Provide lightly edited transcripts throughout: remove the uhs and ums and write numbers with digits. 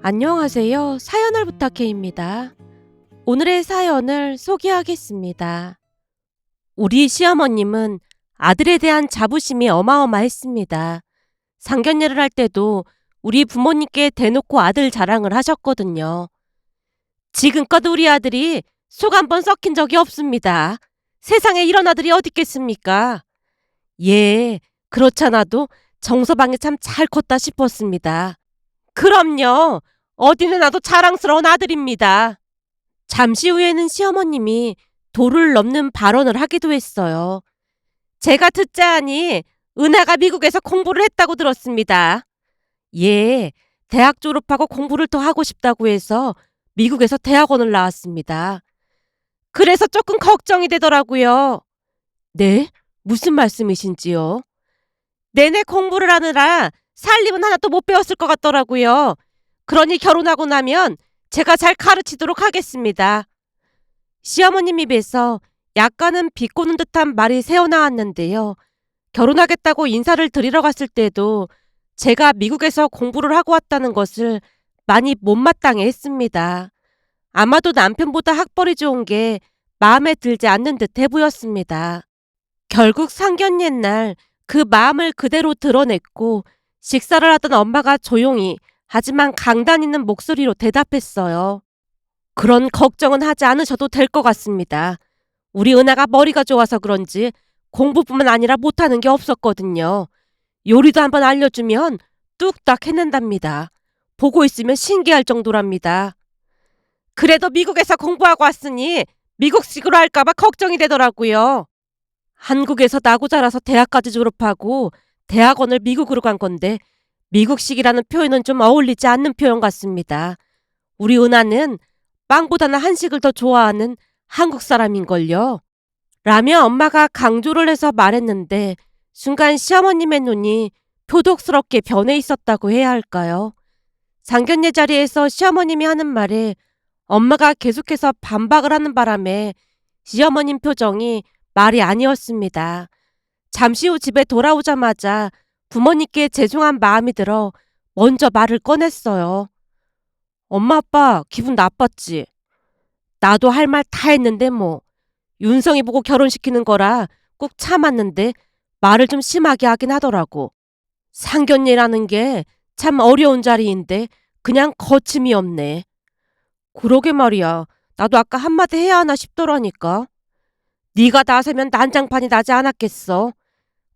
안녕하세요. 사연을 부탁해입니다. 오늘의 사연을 소개하겠습니다. 우리 시어머님은 아들에 대한 자부심이 어마어마했습니다. 상견례를 할 때도 우리 부모님께 대놓고 아들 자랑을 하셨거든요. 지금껏 우리 아들이 속 한 번 썩힌 적이 없습니다. 세상에 이런 아들이 어디 있겠습니까? 예, 그렇잖아도 정서방이 참 잘 컸다 싶었습니다. 그럼요. 어디는 나도 자랑스러운 아들입니다. 잠시 후에는 시어머님이 도를 넘는 발언을 하기도 했어요. 제가 듣자 하니 은하가 미국에서 공부를 했다고 들었습니다. 예, 대학 졸업하고 공부를 더 하고 싶다고 해서 미국에서 대학원을 나왔습니다. 그래서 조금 걱정이 되더라고요. 네? 무슨 말씀이신지요? 내내 공부를 하느라 살림은 하나도 못 배웠을 것 같더라고요. 그러니 결혼하고 나면 제가 잘 가르치도록 하겠습니다. 시어머님 입에서 약간은 비꼬는 듯한 말이 새어나왔는데요. 결혼하겠다고 인사를 드리러 갔을 때도 제가 미국에서 공부를 하고 왔다는 것을 많이 못마땅해 했습니다. 아마도 남편보다 학벌이 좋은 게 마음에 들지 않는 듯해 보였습니다. 결국 상견례 날 그 마음을 그대로 드러냈고 식사를 하던 엄마가 조용히 하지만 강단 있는 목소리로 대답했어요. 그런 걱정은 하지 않으셔도 될 것 같습니다. 우리 은하가 머리가 좋아서 그런지 공부뿐만 아니라 못하는 게 없었거든요. 요리도 한번 알려주면 뚝딱 해낸답니다. 보고 있으면 신기할 정도랍니다. 그래도 미국에서 공부하고 왔으니 미국식으로 할까봐 걱정이 되더라고요. 한국에서 나고 자라서 대학까지 졸업하고 대학원을 미국으로 간 건데 미국식이라는 표현은 좀 어울리지 않는 표현 같습니다. 우리 은하는 빵보다는 한식을 더 좋아하는 한국 사람인걸요. 라며 엄마가 강조를 해서 말했는데 순간 시어머님의 눈이 표독스럽게 변해 있었다고 해야 할까요? 상견례 자리에서 시어머님이 하는 말에 엄마가 계속해서 반박을 하는 바람에 시어머님 표정이 말이 아니었습니다. 잠시 후 집에 돌아오자마자 부모님께 죄송한 마음이 들어 먼저 말을 꺼냈어요. 엄마 아빠 기분 나빴지? 나도 할 말 다 했는데 뭐. 윤성이 보고 결혼시키는 거라 꼭 참았는데 말을 좀 심하게 하긴 하더라고. 상견례라는 게 참 어려운 자리인데 그냥 거침이 없네. 그러게 말이야. 나도 아까 한마디 해야 하나 싶더라니까. 네가 나서면 난장판이 나지 않았겠어.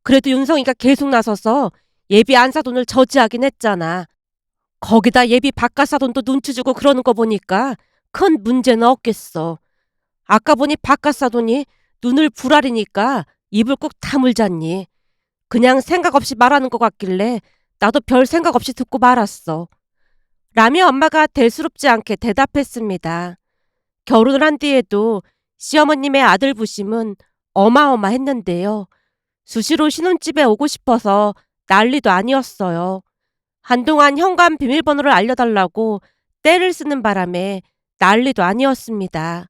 그래도 윤성이가 계속 나서서 예비 안사돈을 저지하긴 했잖아. 거기다 예비 바깥사돈도 눈치 주고 그러는 거 보니까 큰 문제는 없겠어. 아까 보니 바깥사돈이 눈을 부라리니까 입을 꾹 다물잖니. 그냥 생각 없이 말하는 것 같길래 나도 별 생각 없이 듣고 말았어. 라며 엄마가 대수롭지 않게 대답했습니다. 결혼을 한 뒤에도 시어머님의 아들 부심은 어마어마했는데요. 수시로 신혼집에 오고 싶어서 난리도 아니었어요. 한동안 현관 비밀번호를 알려달라고 떼를 쓰는 바람에 난리도 아니었습니다.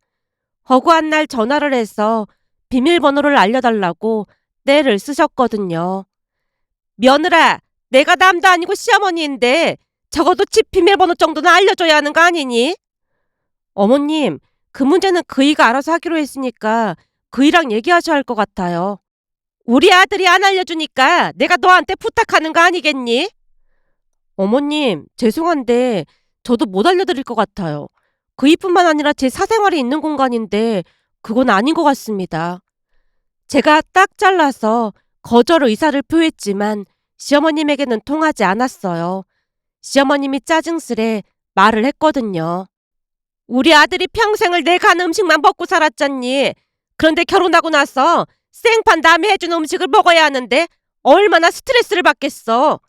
허구한 날 전화를 해서 비밀번호를 알려달라고 떼를 쓰셨거든요. 며느라, 내가 남도 아니고 시어머니인데 적어도 집 비밀번호 정도는 알려줘야 하는 거 아니니? 어머님, 그 문제는 그이가 알아서 하기로 했으니까 그이랑 얘기하셔야 할 것 같아요. 우리 아들이 안 알려주니까 내가 너한테 부탁하는 거 아니겠니? 어머님, 죄송한데 저도 못 알려드릴 것 같아요. 그이뿐만 아니라 제 사생활이 있는 공간인데 그건 아닌 것 같습니다. 제가 딱 잘라서 거절 의사를 표했지만 시어머님에게는 통하지 않았어요. 시어머님이 짜증스레 말을 했거든요. 우리 아들이 평생을 내가 하는 음식만 먹고 살았잖니. 그런데 결혼하고 나서 생판 남이 해준 음식을 먹어야 하는데 얼마나 스트레스를 받겠어.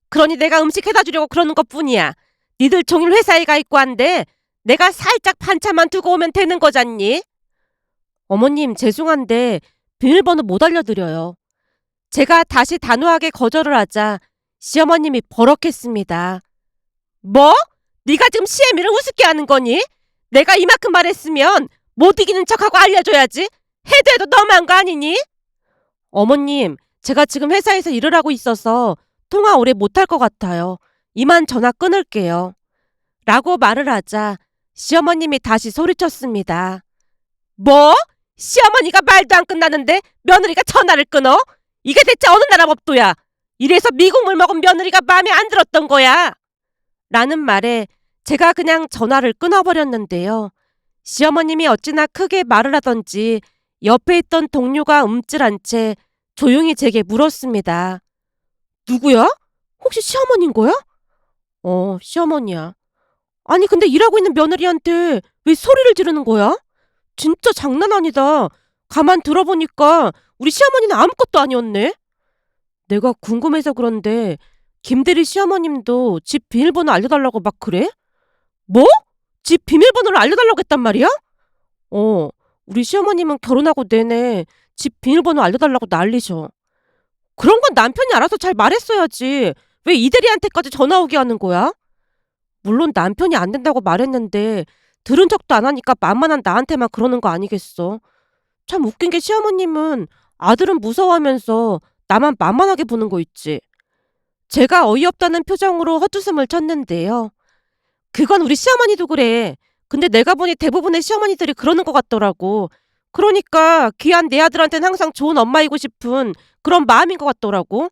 그러니 내가 음식 해다 주려고 그러는 것뿐이야. 니들 종일 회사에 가 있고 한데 내가 살짝 반찬만 두고 오면 되는 거잖니. 어머님, 죄송한데 비밀번호 못 알려드려요. 제가 다시 단호하게 거절을 하자 시어머님이 버럭했습니다. 뭐? 네가 지금 시애미를 우습게 하는 거니? 내가 이만큼 말했으면 못 이기는 척하고 알려줘야지. 해도 해도 너무한 거 아니니? 어머님, 제가 지금 회사에서 일을 하고 있어서 통화 오래 못할 것 같아요. 이만 전화 끊을게요. 라고 말을 하자 시어머님이 다시 소리쳤습니다. 뭐? 시어머니가 말도 안 끝나는데 며느리가 전화를 끊어? 이게 대체 어느 나라 법도야? 이래서 미국물 먹은 며느리가 마음에 안 들었던 거야. 라는 말에 제가 그냥 전화를 끊어버렸는데요. 시어머님이 어찌나 크게 말을 하던지 옆에 있던 동료가 움찔한 채 조용히 제게 물었습니다. 누구야? 혹시 시어머니인 거야? 시어머니야. 아니 근데 일하고 있는 며느리한테 왜 소리를 지르는 거야? 진짜 장난 아니다. 가만 들어보니까 우리 시어머니는 아무것도 아니었네. 내가 궁금해서 그런데 김대리 시어머님도 집 비밀번호 알려달라고 막 그래? 뭐? 집 비밀번호를 알려달라고 했단 말이야? 우리 시어머님은 결혼하고 내내 집 비밀번호 알려달라고 난리셔. 그런 건 남편이 알아서 잘 말했어야지. 왜 이대리한테까지 전화 오게 하는 거야? 물론 남편이 안 된다고 말했는데 들은 척도 안 하니까 만만한 나한테만 그러는 거 아니겠어. 참 웃긴 게 시어머님은 아들은 무서워하면서 나만 만만하게 보는 거 있지. 제가 어이없다는 표정으로 헛웃음을 쳤는데요. 그건 우리 시어머니도 그래. 근데 내가 보니 대부분의 시어머니들이 그러는 것 같더라고. 그러니까 귀한 내 아들한테는 항상 좋은 엄마이고 싶은 그런 마음인 것 같더라고.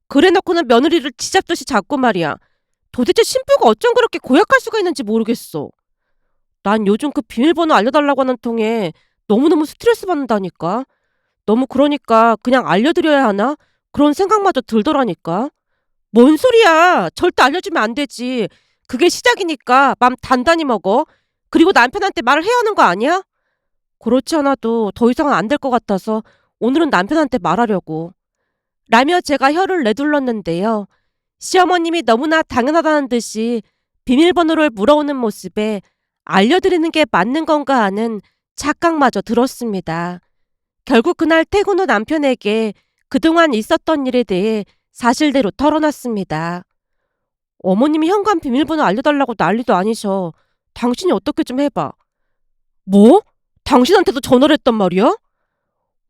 그래놓고는 며느리를 쥐잡듯이 잡고 말이야. 도대체 신부가 어쩜 그렇게 고약할 수가 있는지 모르겠어. 난 요즘 그 비밀번호 알려달라고 하는 통에 너무너무 스트레스 받는다니까. 너무 그러니까 그냥 알려드려야 하나? 그런 생각마저 들더라니까. 뭔 소리야. 절대 알려주면 안 되지. 그게 시작이니까 맘 단단히 먹어. 그리고 남편한테 말을 해야 하는 거 아니야? 그렇지 않아도 더 이상은 안 될 것 같아서 오늘은 남편한테 말하려고. 라며 제가 혀를 내둘렀는데요. 시어머님이 너무나 당연하다는 듯이 비밀번호를 물어오는 모습에 알려드리는 게 맞는 건가 하는 착각마저 들었습니다. 결국 그날 퇴근 후 남편에게 그동안 있었던 일에 대해 사실대로 털어놨습니다. 어머님이 현관 비밀번호 알려달라고 난리도 아니셔. 당신이 어떻게 좀 해봐. 뭐? 당신한테도 전화를 했단 말이야?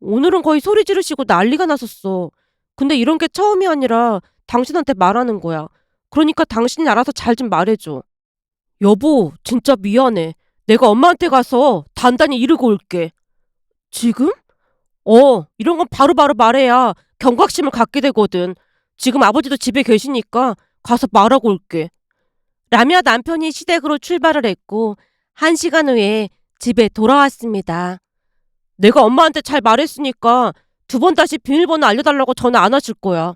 오늘은 거의 소리 지르시고 난리가 났었어. 근데 이런 게 처음이 아니라 당신한테 말하는 거야. 그러니까 당신이 알아서 잘 좀 말해줘. 여보, 진짜 미안해. 내가 엄마한테 가서 단단히 이르고 올게. 지금? 이런 건 바로바로 말해야 경각심을 갖게 되거든. 지금 아버지도 집에 계시니까 가서 말하고 올게. 라며 남편이 시댁으로 출발을 했고 1시간 후에 집에 돌아왔습니다. 내가 엄마한테 잘 말했으니까 2번 다시 비밀번호 알려달라고 전화 안 하실 거야.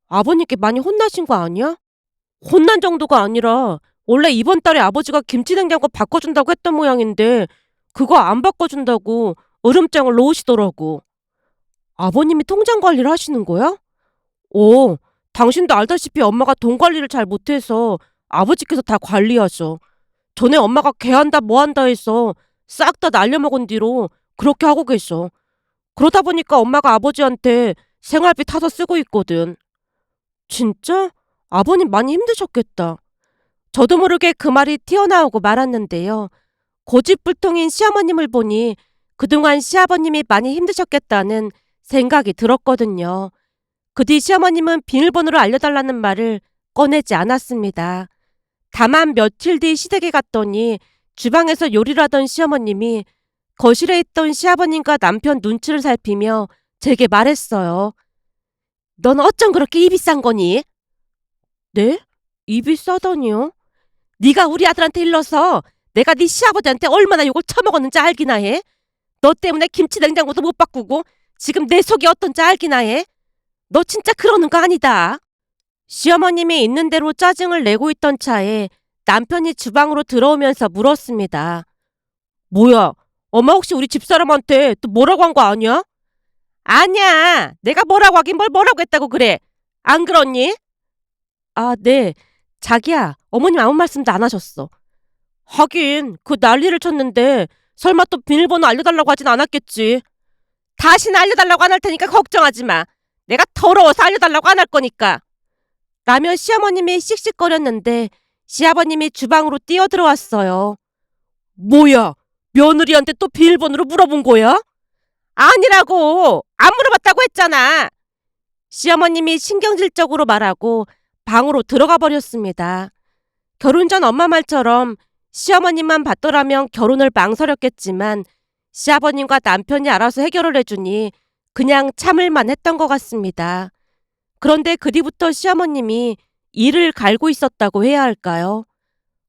아버님께 많이 혼나신 거 아니야? 혼난 정도가 아니라 원래 이번 달에 아버지가 김치냉장고 바꿔준다고 했던 모양인데 그거 안 바꿔준다고 으름장을 놓으시더라고. 아버님이 통장 관리를 하시는 거야? 당신도 알다시피 엄마가 돈 관리를 잘 못해서 아버지께서 다 관리하셔. 전에 엄마가 개한다 뭐한다 해서 싹 다 날려먹은 뒤로 그렇게 하고 계셔. 그러다 보니까 엄마가 아버지한테 생활비 타서 쓰고 있거든. 진짜? 아버님 많이 힘드셨겠다. 저도 모르게 그 말이 튀어나오고 말았는데요. 고집불통인 시어머님을 보니 그동안 시아버님이 많이 힘드셨겠다는 생각이 들었거든요. 그 뒤 시어머님은 비밀번호를 알려달라는 말을 꺼내지 않았습니다. 다만 며칠 뒤 시댁에 갔더니 주방에서 요리를 하던 시어머님이 거실에 있던 시아버님과 남편 눈치를 살피며 제게 말했어요. 넌 어쩜 그렇게 입이 싼 거니? 네? 입이 싸다니요? 네가 우리 아들한테 일러서 내가 네 시아버지한테 얼마나 욕을 처먹었는지 알기나 해? 너 때문에 김치 냉장고도 못 바꾸고 지금 내 속이 어떤지 알기나 해? 너 진짜 그러는 거 아니다. 시어머님이 있는 대로 짜증을 내고 있던 차에 남편이 주방으로 들어오면서 물었습니다. 뭐야? 엄마 혹시 우리 집사람한테 또 뭐라고 한 거 아니야? 아니야. 내가 뭐라고 하긴 뭘 뭐라고 했다고 그래. 안 그렇니? 아, 네. 자기야, 어머님 아무 말씀도 안 하셨어. 하긴 그 난리를 쳤는데 설마 또 비밀번호 알려달라고 하진 않았겠지. 다시는 알려달라고 안 할 테니까 걱정하지 마. 내가 더러워서 알려달라고 안 할 거니까. 라며 시어머님이 씩씩거렸는데 시아버님이 주방으로 뛰어들어왔어요. 뭐야? 며느리한테 또 비밀번호로 물어본 거야? 아니라고! 안 물어봤다고 했잖아! 시어머님이 신경질적으로 말하고 방으로 들어가 버렸습니다. 결혼 전 엄마 말처럼 시어머님만 받더라면 결혼을 망설였겠지만 시아버님과 남편이 알아서 해결을 해주니 그냥 참을만 했던 것 같습니다. 그런데 그 뒤부터 시어머님이 이를 갈고 있었다고 해야 할까요?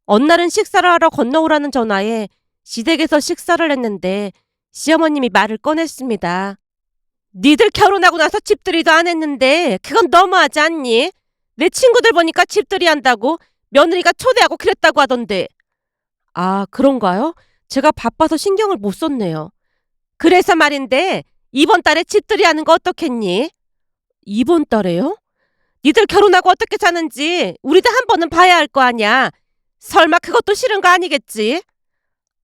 어느 날은 식사를 하러 건너오라는 전화에 시댁에서 식사를 했는데 시어머님이 말을 꺼냈습니다. 니들 결혼하고 나서 집들이도 안 했는데 그건 너무하지 않니? 내 친구들 보니까 집들이 한다고 며느리가 초대하고 그랬다고 하던데. 아, 그런가요? 제가 바빠서 신경을 못 썼네요. 그래서 말인데 이번 달에 집들이 하는 거 어떻겠니? 이번 달에요? 니들 결혼하고 어떻게 사는지 우리도 한 번은 봐야 할 거 아냐. 설마 그것도 싫은 거 아니겠지?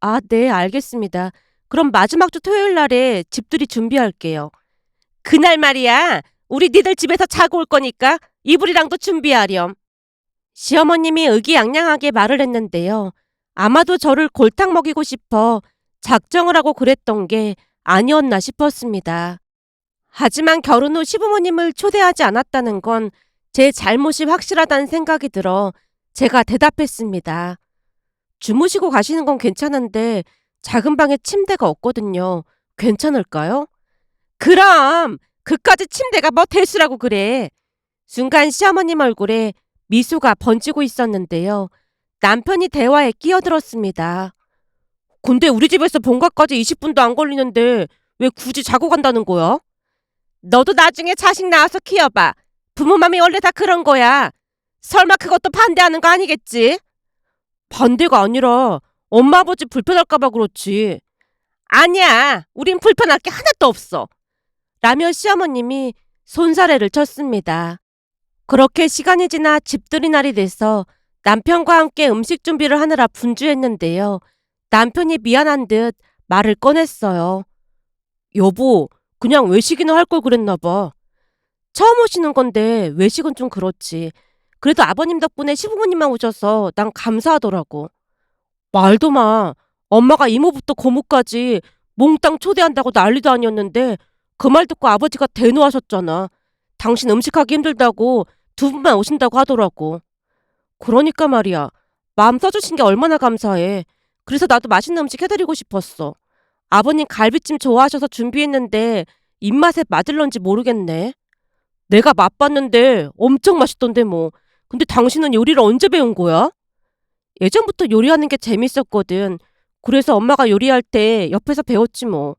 아, 네, 알겠습니다. 그럼 마지막 주 토요일 날에 집들이 준비할게요. 그날 말이야. 우리 니들 집에서 자고 올 거니까 이불이랑도 준비하렴. 시어머님이 의기양양하게 말을 했는데요. 아마도 저를 골탕 먹이고 싶어 작정을 하고 그랬던 게 아니었나 싶었습니다. 하지만 결혼 후 시부모님을 초대하지 않았다는 건 제 잘못이 확실하다는 생각이 들어 제가 대답했습니다. 주무시고 가시는 건 괜찮은데 작은 방에 침대가 없거든요. 괜찮을까요? 그럼 그까짓 침대가 뭐 대수라고 그래. 순간 시어머님 얼굴에 미소가 번지고 있었는데요. 남편이 대화에 끼어들었습니다. 근데 우리 집에서 본가까지 20분도 안 걸리는데 왜 굳이 자고 간다는 거야? 너도 나중에 자식 낳아서 키워봐. 부모 맘이 원래 다 그런 거야. 설마 그것도 반대하는 거 아니겠지? 반대가 아니라 엄마 아버지 불편할까봐 그렇지. 아니야. 우린 불편할 게 하나도 없어. 라며 시어머님이 손사래를 쳤습니다. 그렇게 시간이 지나 집들이 날이 돼서 남편과 함께 음식 준비를 하느라 분주했는데요. 남편이 미안한 듯 말을 꺼냈어요. 여보, 그냥 외식이나 할 걸 그랬나 봐. 처음 오시는 건데 외식은 좀 그렇지. 그래도 아버님 덕분에 시부모님만 오셔서 난 감사하더라고. 말도 마. 엄마가 이모부터 고모까지 몽땅 초대한다고 난리도 아니었는데 그 말 듣고 아버지가 대노하셨잖아. 당신 음식하기 힘들다고 두 분만 오신다고 하더라고. 그러니까 말이야. 마음 써주신 게 얼마나 감사해. 그래서 나도 맛있는 음식 해드리고 싶었어. 아버님 갈비찜 좋아하셔서 준비했는데 입맛에 맞을런지 모르겠네. 내가 맛봤는데 엄청 맛있던데 뭐. 근데 당신은 요리를 언제 배운 거야? 예전부터 요리하는 게 재밌었거든. 그래서 엄마가 요리할 때 옆에서 배웠지 뭐.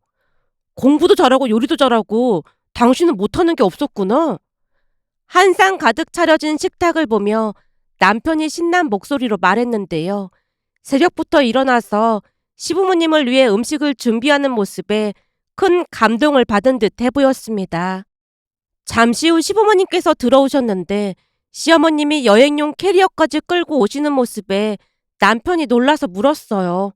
공부도 잘하고 요리도 잘하고 당신은 못하는 게 없었구나. 한 상 가득 차려진 식탁을 보며 남편이 신난 목소리로 말했는데요. 새벽부터 일어나서 시부모님을 위해 음식을 준비하는 모습에 큰 감동을 받은 듯해 보였습니다. 잠시 후 시부모님께서 들어오셨는데 시어머님이 여행용 캐리어까지 끌고 오시는 모습에 남편이 놀라서 물었어요.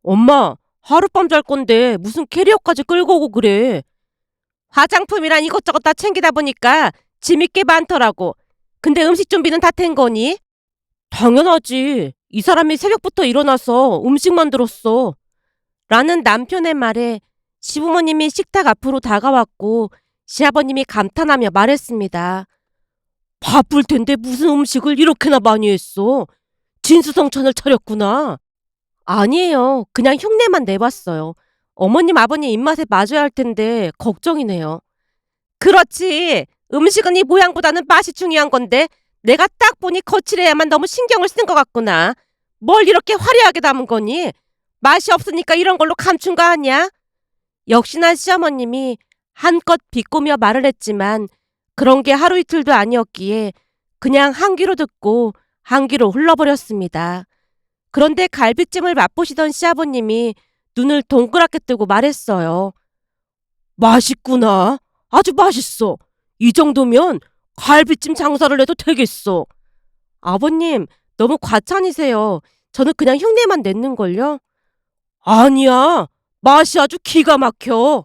엄마, 하룻밤 잘 건데 무슨 캐리어까지 끌고 오고 그래? 화장품이랑 이것저것 다 챙기다 보니까 짐이 꽤 많더라고. 근데 음식 준비는 다 된 거니? 당연하지. 이 사람이 새벽부터 일어나서 음식 만들었어. 라는 남편의 말에 시부모님이 식탁 앞으로 다가왔고 시아버님이 감탄하며 말했습니다. 바쁠 텐데 무슨 음식을 이렇게나 많이 했어? 진수성찬을 차렸구나. 아니에요. 그냥 흉내만 내봤어요. 어머님 아버님 입맛에 맞아야 할 텐데 걱정이네요. 그렇지. 음식은 이 모양보다는 맛이 중요한 건데 내가 딱 보니 거칠해야만 너무 신경을 쓴 것 같구나. 뭘 이렇게 화려하게 담은 거니? 맛이 없으니까 이런 걸로 감춘 거 아니야? 역시나 시어머님이 한껏 비꼬며 말을 했지만 그런 게 하루 이틀도 아니었기에 그냥 한 귀로 듣고 한 귀로 흘러버렸습니다. 그런데 갈비찜을 맛보시던 시아버님이 눈을 동그랗게 뜨고 말했어요. 맛있구나. 아주 맛있어. 이 정도면 갈비찜 장사를 해도 되겠어. 아버님, 너무 과찬이세요. 저는 그냥 흉내만 냈는걸요. 아니야. 맛이 아주 기가 막혀.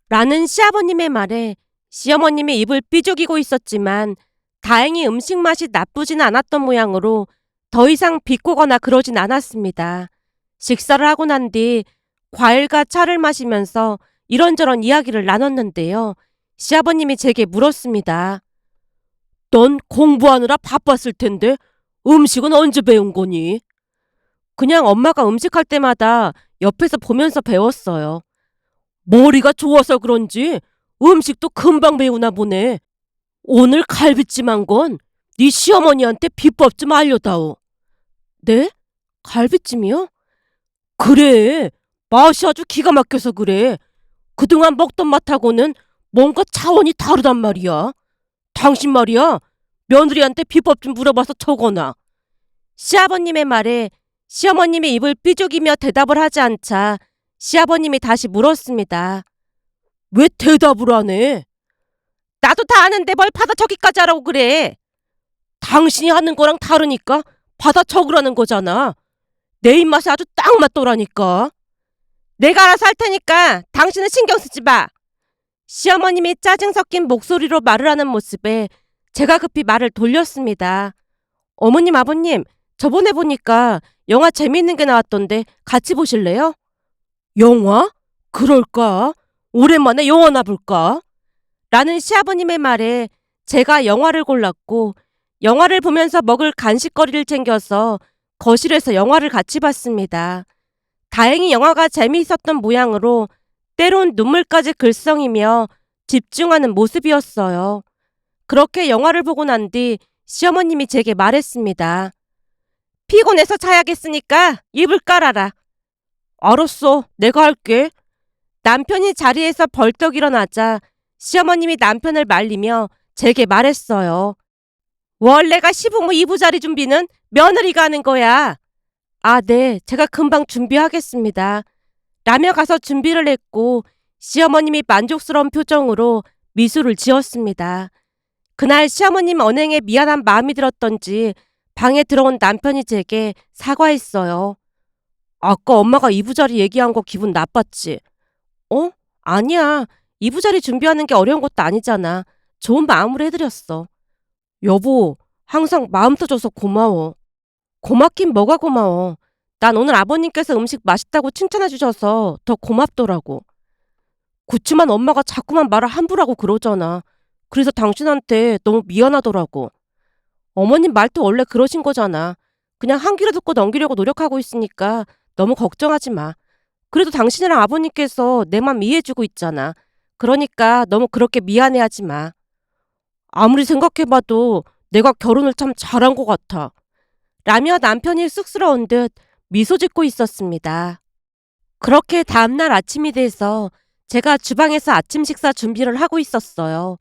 라는 시아버님의 말에 시어머님이 입을 삐죽이고 있었지만 다행히 음식 맛이 나쁘진 않았던 모양으로 더 이상 비꼬거나 그러진 않았습니다. 식사를 하고 난 뒤 과일과 차를 마시면서 이런저런 이야기를 나눴는데요. 시아버님이 제게 물었습니다. 넌 공부하느라 바빴을 텐데 음식은 언제 배운 거니? 그냥 엄마가 음식할 때마다 옆에서 보면서 배웠어요. 머리가 좋아서 그런지 음식도 금방 배우나 보네. 오늘 갈비찜 한 건 네 시어머니한테 비법 좀 알려다오. 네? 갈비찜이요? 그래. 맛이 아주 기가 막혀서 그래. 그동안 먹던 맛하고는 뭔가 차원이 다르단 말이야. 당신 말이야. 며느리한테 비법 좀 물어봐서 적어놔. 시아버님의 말에 시어머님이 입을 삐죽이며 대답을 하지 않자 시아버님이 다시 물었습니다. 왜 대답을 안 해? 나도 다 아는데 뭘 받아 적기까지 하라고 그래. 당신이 하는 거랑 다르니까 받아 적으라는 거잖아. 내 입맛에 아주 딱 맞더라니까. 내가 알아서 할 테니까 당신은 신경 쓰지 마. 시어머님이 짜증 섞인 목소리로 말을 하는 모습에 제가 급히 말을 돌렸습니다. 어머님, 아버님, 저번에 보니까 영화 재미있는 게 나왔던데 같이 보실래요? 영화? 그럴까? 오랜만에 영화나 볼까? 라는 시아버님의 말에 제가 영화를 골랐고 영화를 보면서 먹을 간식거리를 챙겨서 거실에서 영화를 같이 봤습니다. 다행히 영화가 재미있었던 모양으로 때론 눈물까지 글썽이며 집중하는 모습이었어요. 그렇게 영화를 보고 난 뒤 시어머님이 제게 말했습니다. 피곤해서 자야겠으니까 이불 깔아라. 알았어, 내가 할게. 남편이 자리에서 벌떡 일어나자 시어머님이 남편을 말리며 제게 말했어요. 원래가 시부모 이부자리 준비는 며느리가 하는 거야. 아, 네, 제가 금방 준비하겠습니다. 라며 가서 준비를 했고 시어머님이 만족스러운 표정으로 미소를 지었습니다. 그날 시어머님 언행에 미안한 마음이 들었던지 방에 들어온 남편이 제게 사과했어요. 아까 엄마가 이부자리 얘기한 거 기분 나빴지? 어? 아니야. 이부자리 준비하는 게 어려운 것도 아니잖아. 좋은 마음으로 해드렸어. 여보, 항상 마음 터줘서 고마워. 고맙긴 뭐가 고마워. 난 오늘 아버님께서 음식 맛있다고 칭찬해 주셔서 더 고맙더라고. 그치만 엄마가 자꾸만 말을 함부로 하고 그러잖아. 그래서 당신한테 너무 미안하더라고. 어머님 말투 원래 그러신 거잖아. 그냥 한 귀로 듣고 넘기려고 노력하고 있으니까 너무 걱정하지 마. 그래도 당신이랑 아버님께서 내 맘 이해해주고 있잖아. 그러니까 너무 그렇게 미안해하지 마. 아무리 생각해봐도 내가 결혼을 참 잘한 것 같아. 라며 남편이 쑥스러운 듯 미소 짓고 있었습니다. 그렇게 다음날 아침이 돼서 제가 주방에서 아침 식사 준비를 하고 있었어요.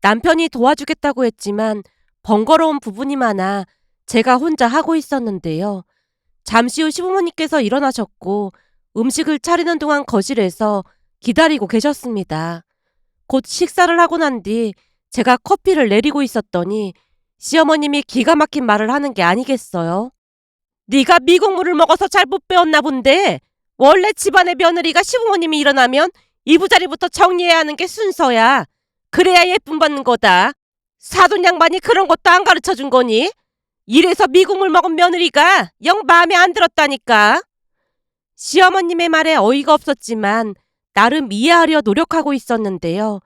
남편이 도와주겠다고 했지만 번거로운 부분이 많아 제가 혼자 하고 있었는데요. 잠시 후 시부모님께서 일어나셨고 음식을 차리는 동안 거실에서 기다리고 계셨습니다. 곧 식사를 하고 난 뒤 제가 커피를 내리고 있었더니 시어머님이 기가 막힌 말을 하는 게 아니겠어요. 네가 미국물을 먹어서 잘 못 배웠나 본데 원래 집안의 며느리가 시부모님이 일어나면 이부자리부터 정리해야 하는 게 순서야. 그래야 예쁨 받는 거다. 사돈 양반이 그런 것도 안 가르쳐 준 거니? 이래서 미국물 먹은 며느리가 영 마음에 안 들었다니까. 시어머님의 말에 어이가 없었지만 나름 이해하려 노력하고 있었는데요.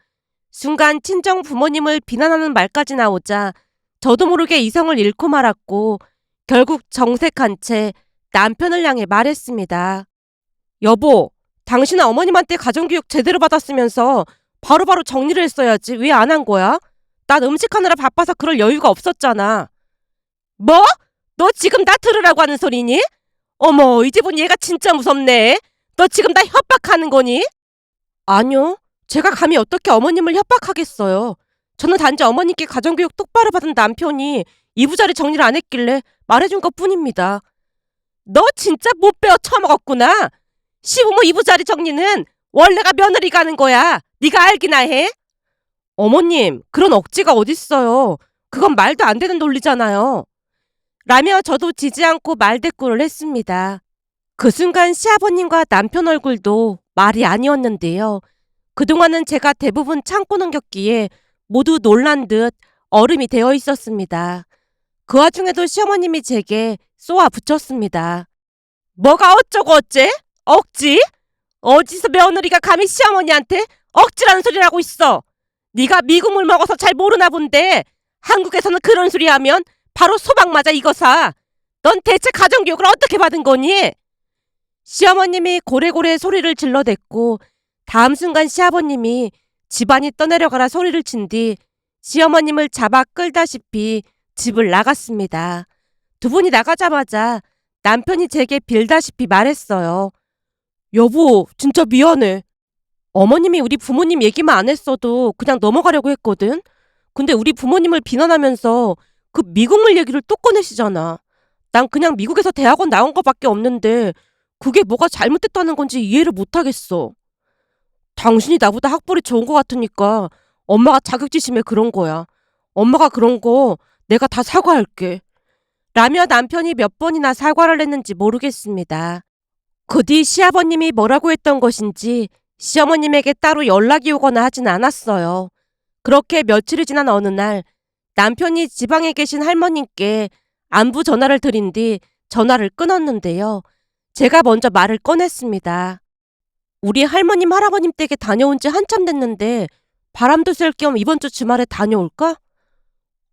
순간 친정 부모님을 비난하는 말까지 나오자 저도 모르게 이성을 잃고 말았고 결국 정색한 채 남편을 향해 말했습니다. 여보, 당신은 어머님한테 가정교육 제대로 받았으면서 바로바로 정리를 했어야지. 왜 안 한 거야? 난 음식하느라 바빠서 그럴 여유가 없었잖아. 뭐? 너 지금 나 들으라고 하는 소리니? 어머, 이제 본 얘가 진짜 무섭네. 너 지금 나 협박하는 거니? 아니요. 제가 감히 어떻게 어머님을 협박하겠어요. 저는 단지 어머님께 가정교육 똑바로 받은 남편이 이부자리 정리를 안 했길래 말해준 것 뿐입니다. 너 진짜 못 배워 처먹었구나. 시부모 이부자리 정리는 원래가 며느리가 하는 거야. 네가 알기나 해? 어머님, 그런 억지가 어딨어요. 그건 말도 안 되는 논리잖아요. 라며 저도 지지 않고 말대꾸를 했습니다. 그 순간 시아버님과 남편 얼굴도 말이 아니었는데요. 그동안은 제가 대부분 참고 넘겼기에 모두 놀란 듯 얼음이 되어 있었습니다. 그 와중에도 시어머님이 제게 쏘아 붙였습니다. 뭐가 어쩌고 어째? 억지? 어디서 며느리가 감히 시어머니한테 억지라는 소리를 하고 있어. 네가 미국물 먹어서 잘 모르나 본데 한국에서는 그런 소리 하면 바로 소방 맞아 이거사. 넌 대체 가정교육을 어떻게 받은 거니? 시어머님이 고래고래 소리를 질러댔고 다음 순간 시아버님이 집안이 떠내려가라 소리를 친 뒤 시어머님을 잡아 끌다시피 집을 나갔습니다. 두 분이 나가자마자 남편이 제게 빌다시피 말했어요. 여보, 진짜 미안해. 어머님이 우리 부모님 얘기만 안 했어도 그냥 넘어가려고 했거든. 근데 우리 부모님을 비난하면서 그 미국물 얘기를 또 꺼내시잖아. 난 그냥 미국에서 대학원 나온 거밖에 없는데 그게 뭐가 잘못됐다는 건지 이해를 못하겠어. 당신이 나보다 학벌이 좋은 것 같으니까 엄마가 자격지심에 그런 거야. 엄마가 그런 거 내가 다 사과할게. 라며 남편이 몇 번이나 사과를 했는지 모르겠습니다. 그 뒤 시아버님이 뭐라고 했던 것인지 시어머님에게 따로 연락이 오거나 하진 않았어요. 그렇게 며칠이 지난 어느 날 남편이 지방에 계신 할머님께 안부 전화를 드린 뒤 전화를 끊었는데요. 제가 먼저 말을 꺼냈습니다. 우리 할머님 할아버님 댁에 다녀온 지 한참 됐는데 바람도 쐴 겸 이번 주 주말에 다녀올까?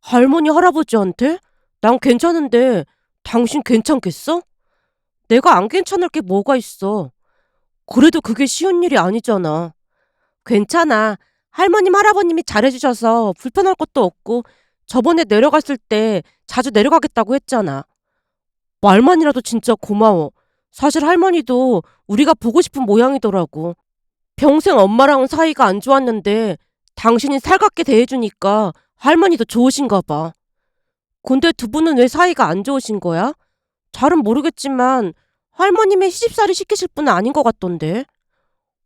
할머니 할아버지한테? 난 괜찮은데 당신 괜찮겠어? 내가 안 괜찮을 게 뭐가 있어. 그래도 그게 쉬운 일이 아니잖아. 괜찮아. 할머님 할아버님이 잘해주셔서 불편할 것도 없고 저번에 내려갔을 때 자주 내려가겠다고 했잖아. 말만이라도 진짜 고마워. 사실 할머니도 우리가 보고 싶은 모양이더라고. 평생 엄마랑 사이가 안 좋았는데 당신이 살갑게 대해주니까 할머니도 좋으신가 봐. 근데 두 분은 왜 사이가 안 좋으신 거야? 잘은 모르겠지만 할머님의 시집살이 시키실 분은 아닌 것 같던데.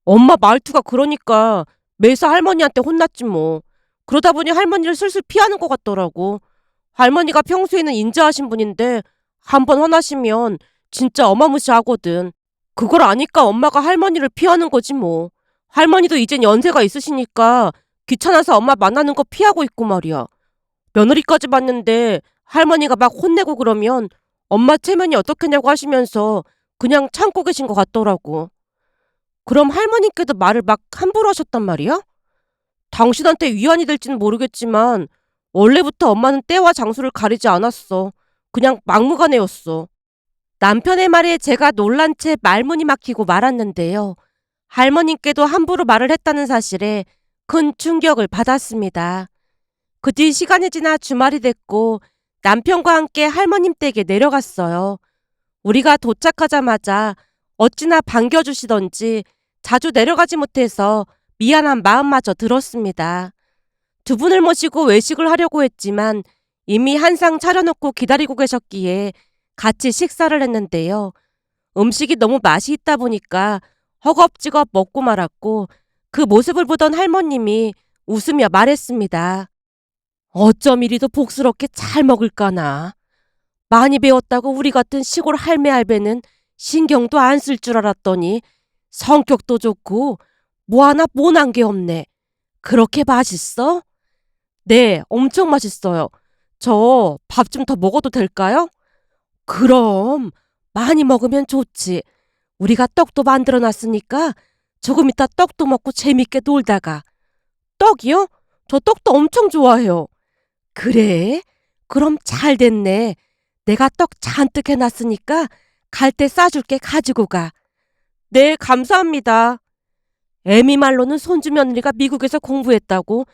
엄마 말투가 그러니까 매사 할머니한테 혼났지 뭐. 그러다 보니 할머니를 슬슬 피하는 것 같더라고. 할머니가 평소에는 인자하신 분인데 한번 화나시면 진짜 어마무시하거든. 그걸 아니까 엄마가 할머니를 피하는 거지 뭐. 할머니도 이젠 연세가 있으시니까 귀찮아서 엄마 만나는 거 피하고 있고 말이야. 며느리까지 봤는데 할머니가 막 혼내고 그러면 엄마 체면이 어떻겠냐고 하시면서 그냥 참고 계신 것 같더라고. 그럼 할머니께도 말을 막 함부로 하셨단 말이야? 당신한테 위안이 될지는 모르겠지만 원래부터 엄마는 때와 장소를 가리지 않았어. 그냥 막무가내였어. 남편의 말에 제가 놀란 채 말문이 막히고 말았는데요. 할머님께도 함부로 말을 했다는 사실에 큰 충격을 받았습니다. 그 뒤 시간이 지나 주말이 됐고 남편과 함께 할머님 댁에 내려갔어요. 우리가 도착하자마자 어찌나 반겨주시던지 자주 내려가지 못해서 미안한 마음마저 들었습니다. 두 분을 모시고 외식을 하려고 했지만 이미 한 상 차려놓고 기다리고 계셨기에 같이 식사를 했는데요. 음식이 너무 맛이 있다 보니까 허겁지겁 먹고 말았고 그 모습을 보던 할머님이 웃으며 말했습니다. 어쩜 이리도 복스럽게 잘 먹을까나. 많이 배웠다고 우리 같은 시골 할매 할배는 신경도 안 쓸 줄 알았더니 성격도 좋고 뭐 하나 모난 게 없네. 그렇게 맛있어? 네, 엄청 맛있어요. 저 밥 좀 더 먹어도 될까요? 그럼 많이 먹으면 좋지. 우리가 떡도 만들어 놨으니까 조금 이따 떡도 먹고 재밌게 놀다가. 떡이요? 저 떡도 엄청 좋아해요. 그래? 그럼 잘 됐네. 내가 떡 잔뜩 해놨으니까 갈 때 싸줄게 가지고 가. 네, 감사합니다. 애미 말로는 손주 며느리가 미국에서 공부했다고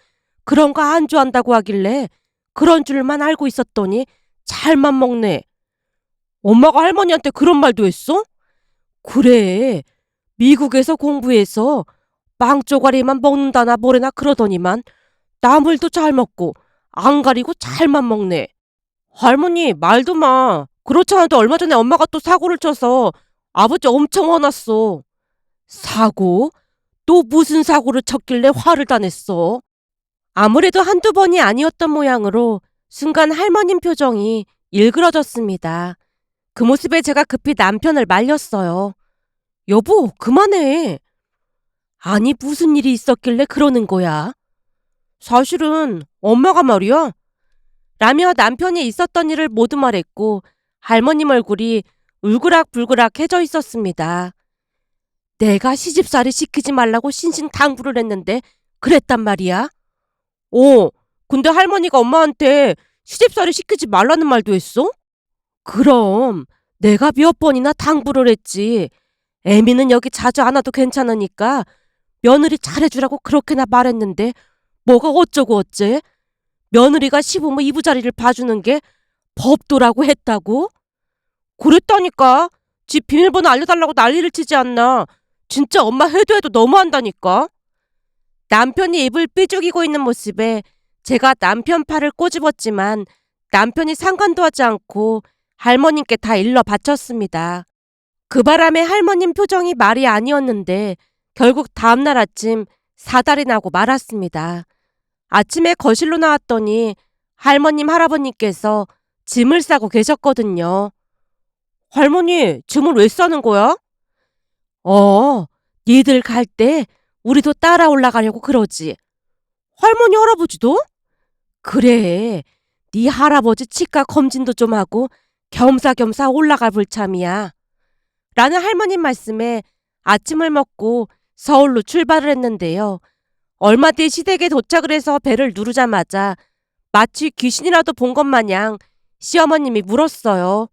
그런 거 안 좋아한다고 하길래 그런 줄만 알고 있었더니 잘만 먹네. 엄마가 할머니한테 그런 말도 했어? 그래. 미국에서 공부해서 빵 쪼가리만 먹는다나 뭐래나 그러더니만 나물도 잘 먹고 안 가리고 잘만 먹네. 할머니 말도 마. 그렇지 않아도 얼마 전에 엄마가 또 사고를 쳐서 아버지 엄청 화났어. 사고? 또 무슨 사고를 쳤길래 화를 다 냈어? 아무래도 한두 번이 아니었던 모양으로 순간 할머님 표정이 일그러졌습니다. 그 모습에 제가 급히 남편을 말렸어요. 여보, 그만해. 아니, 무슨 일이 있었길래 그러는 거야? 사실은 엄마가 말이야. 라며 남편이 있었던 일을 모두 말했고 할머님 얼굴이 울그락불그락해져 있었습니다. 내가 시집살이 시키지 말라고 신신당부를 했는데 그랬단 말이야? 근데 할머니가 엄마한테 시집살이 시키지 말라는 말도 했어? 그럼 내가 몇 번이나 당부를 했지. 애미는 여기 자주 안 와도 괜찮으니까 며느리 잘해주라고 그렇게나 말했는데 뭐가 어쩌고 어째? 며느리가 시부모 이부자리를 봐주는 게 법도라고 했다고? 그랬다니까. 집 비밀번호 알려달라고 난리를 치지 않나. 진짜 엄마 해도 해도 너무한다니까. 남편이 입을 삐죽이고 있는 모습에 제가 남편 팔을 꼬집었지만 남편이 상관도 하지 않고 할머님께 다 일러 바쳤습니다. 그 바람에 할머님 표정이 말이 아니었는데 결국 다음날 아침 사달이 나고 말았습니다. 아침에 거실로 나왔더니 할머님 할아버님께서 짐을 싸고 계셨거든요. 할머니, 짐을 왜 싸는 거야? 니들 갈 때 우리도 따라 올라가려고 그러지. 할머니 할아버지도? 그래, 네 할아버지 치과 검진도 좀 하고 겸사겸사 올라갈 불참이야. 라는 할머님 말씀에 아침을 먹고 서울로 출발을 했는데요. 얼마 뒤 시댁에 도착을 해서 배를 누르자마자 마치 귀신이라도 본 것 마냥 시어머님이 물었어요.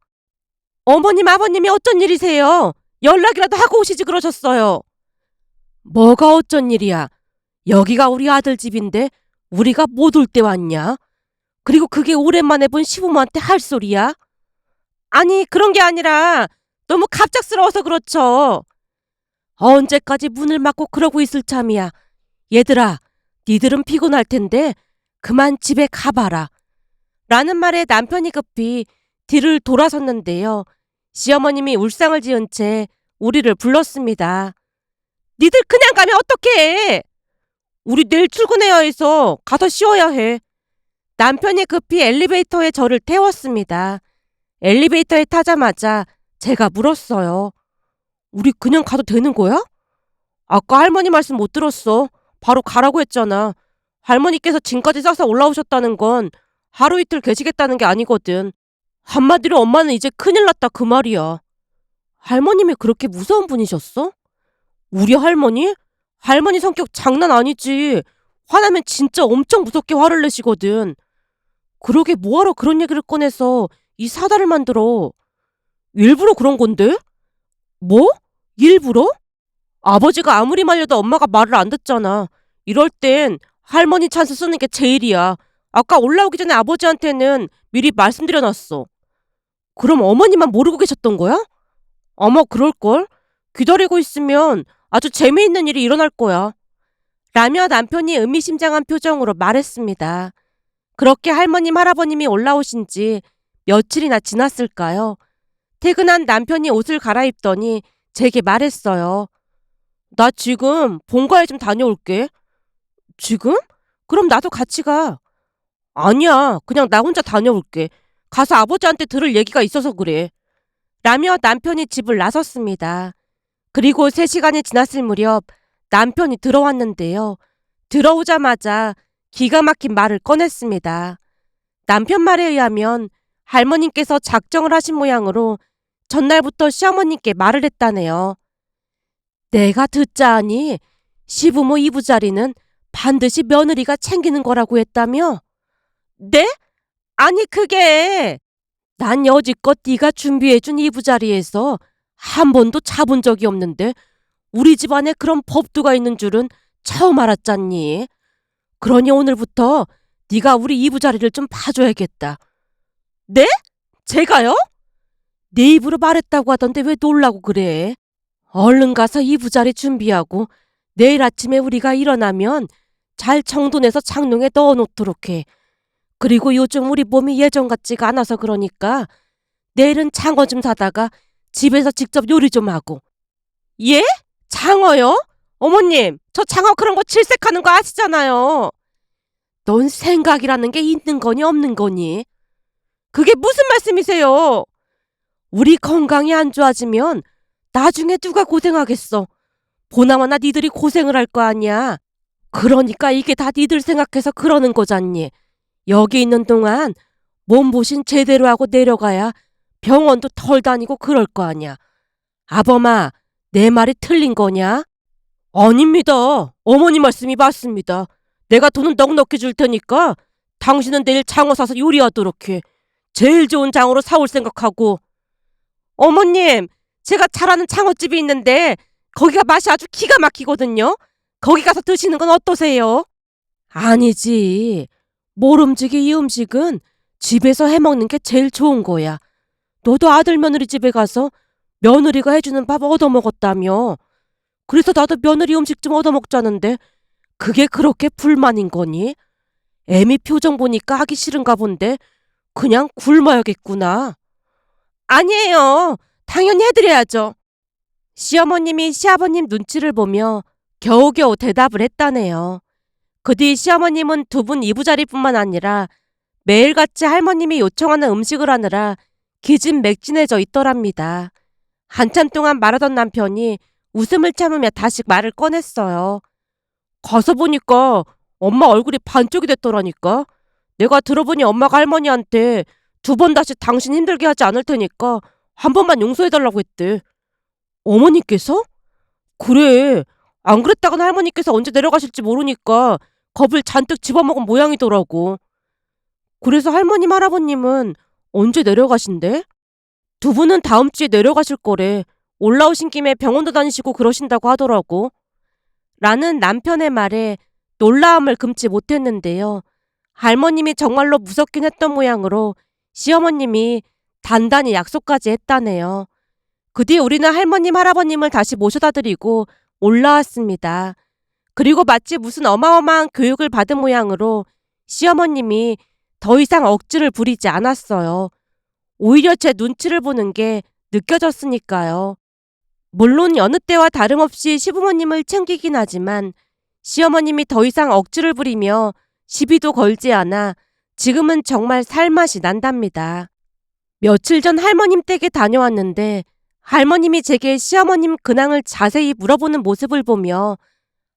어머님, 아버님이 어쩐 일이세요? 연락이라도 하고 오시지 그러셨어요. 뭐가 어쩐 일이야? 여기가 우리 아들 집인데 우리가 못 올 때 왔냐? 그리고 그게 오랜만에 본 시부모한테 할 소리야? 아니, 그런 게 아니라 너무 갑작스러워서 그렇죠. 언제까지 문을 막고 그러고 있을 참이야. 얘들아, 니들은 피곤할 텐데 그만 집에 가봐라. 라는 말에 남편이 급히 뒤를 돌아섰는데요. 시어머님이 울상을 지은 채 우리를 불렀습니다. 니들 그냥 가면 어떡해? 우리 내일 출근해야 해서 가서 쉬어야 해. 남편이 급히 엘리베이터에 저를 태웠습니다. 엘리베이터에 타자마자 제가 물었어요. 우리 그냥 가도 되는 거야? 아까 할머니 말씀 못 들었어. 바로 가라고 했잖아. 할머니께서 짐까지 싸서 올라오셨다는 건 하루 이틀 계시겠다는 게 아니거든. 한마디로 엄마는 이제 큰일 났다 그 말이야. 할머님이 그렇게 무서운 분이셨어? 우리 할머니? 할머니 성격 장난 아니지. 화나면 진짜 엄청 무섭게 화를 내시거든. 그러게 뭐하러 그런 얘기를 꺼내서 이 사달을 만들어. 일부러 그런 건데? 뭐? 일부러? 아버지가 아무리 말려도 엄마가 말을 안 듣잖아. 이럴 땐 할머니 찬스 쓰는 게 제일이야. 아까 올라오기 전에 아버지한테는 미리 말씀드려놨어. 그럼 어머니만 모르고 계셨던 거야? 아마 그럴걸? 기다리고 있으면 아주 재미있는 일이 일어날 거야. 라며 남편이 의미심장한 표정으로 말했습니다. 그렇게 할머님 할아버님이 올라오신 지 며칠이나 지났을까요? 퇴근한 남편이 옷을 갈아입더니 제게 말했어요. 나 지금 본가에 좀 다녀올게. 지금? 그럼 나도 같이 가. 아니야, 그냥 나 혼자 다녀올게. 가서 아버지한테 들을 얘기가 있어서 그래. 라며 남편이 집을 나섰습니다. 그리고 3시간이 지났을 무렵 남편이 들어왔는데요. 들어오자마자 기가 막힌 말을 꺼냈습니다. 남편 말에 의하면 할머님께서 작정을 하신 모양으로 전날부터 시어머님께 말을 했다네요. 내가 듣자 하니 시부모 이부자리는 반드시 며느리가 챙기는 거라고 했다며? 네? 아니 그게 난 여지껏 네가 준비해준 이부자리에서 한 번도 자본 적이 없는데 우리 집안에 그런 법도가 있는 줄은 처음 알았잖니. 그러니 오늘부터 네가 우리 이부자리를 좀 봐줘야겠다. 네? 제가요? 네 입으로 말했다고 하던데 왜 놀라고 그래? 얼른 가서 이부자리 준비하고 내일 아침에 우리가 일어나면 잘 정돈해서 장롱에 넣어놓도록 해. 그리고 요즘 우리 몸이 예전 같지가 않아서 그러니까 내일은 장어 좀 사다가 집에서 직접 요리 좀 하고. 예? 장어요? 어머님, 저 장어 그런 거 질색하는 거 아시잖아요. 넌 생각이라는 게 있는 거니 없는 거니? 그게 무슨 말씀이세요? 우리 건강이 안 좋아지면 나중에 누가 고생하겠어. 보나마나 니들이 고생을 할 거 아니야. 그러니까 이게 다 니들 생각해서 그러는 거잖니. 여기 있는 동안 몸보신 제대로 하고 내려가야 병원도 덜 다니고 그럴 거 아니야. 아범아, 내 말이 틀린 거냐? 아닙니다. 어머니 말씀이 맞습니다. 내가 돈은 넉넉히 줄 테니까 당신은 내일 장어 사서 요리하도록 해. 제일 좋은 장어로 사올 생각하고. 어머님, 제가 잘 아는 장어집이 있는데 거기가 맛이 아주 기가 막히거든요. 거기 가서 드시는 건 어떠세요? 아니지. 모름지기 이 음식은 집에서 해먹는 게 제일 좋은 거야. 너도 아들 며느리 집에 가서 며느리가 해주는 밥 얻어먹었다며. 그래서 나도 며느리 음식 좀 얻어먹자는데 그게 그렇게 불만인 거니? 애미 표정 보니까 하기 싫은가 본데 그냥 굶어야겠구나. 아니에요. 당연히 해드려야죠. 시어머님이 시아버님 눈치를 보며 겨우겨우 대답을 했다네요. 그 뒤 시어머님은 두 분 이부자리뿐만 아니라 매일같이 할머님이 요청하는 음식을 하느라 기진맥진해져 있더랍니다. 한참 동안 말하던 남편이 웃음을 참으며 다시 말을 꺼냈어요. 가서 보니까 엄마 얼굴이 반쪽이 됐더라니까. 내가 들어보니 엄마가 할머니한테 두 번 다시 당신 힘들게 하지 않을 테니까 한 번만 용서해달라고 했대. 어머니께서? 그래. 안 그랬다간 할머니께서 언제 내려가실지 모르니까 겁을 잔뜩 집어먹은 모양이더라고. 그래서 할머님 할아버님은 언제 내려가신대? 두 분은 다음 주에 내려가실 거래. 올라오신 김에 병원도 다니시고 그러신다고 하더라고. 라는 남편의 말에 놀라움을 금치 못했는데요. 할머님이 정말로 무섭긴 했던 모양으로 시어머님이 단단히 약속까지 했다네요. 그 뒤 우리는 할머님 할아버님을 다시 모셔다 드리고 올라왔습니다. 그리고 마치 무슨 어마어마한 교육을 받은 모양으로 시어머님이 더 이상 억지를 부리지 않았어요. 오히려 제 눈치를 보는 게 느껴졌으니까요. 물론 여느 때와 다름없이 시부모님을 챙기긴 하지만 시어머님이 더 이상 억지를 부리며 시비도 걸지 않아 지금은 정말 살맛이 난답니다. 며칠 전 할머님 댁에 다녀왔는데 할머님이 제게 시어머님 근황을 자세히 물어보는 모습을 보며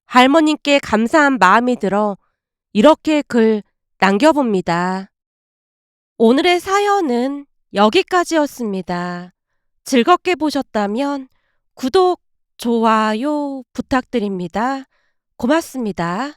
할머님께 감사한 마음이 들어 이렇게 글 남겨봅니다. 오늘의 사연은 여기까지였습니다. 즐겁게 보셨다면 구독, 좋아요 부탁드립니다. 고맙습니다.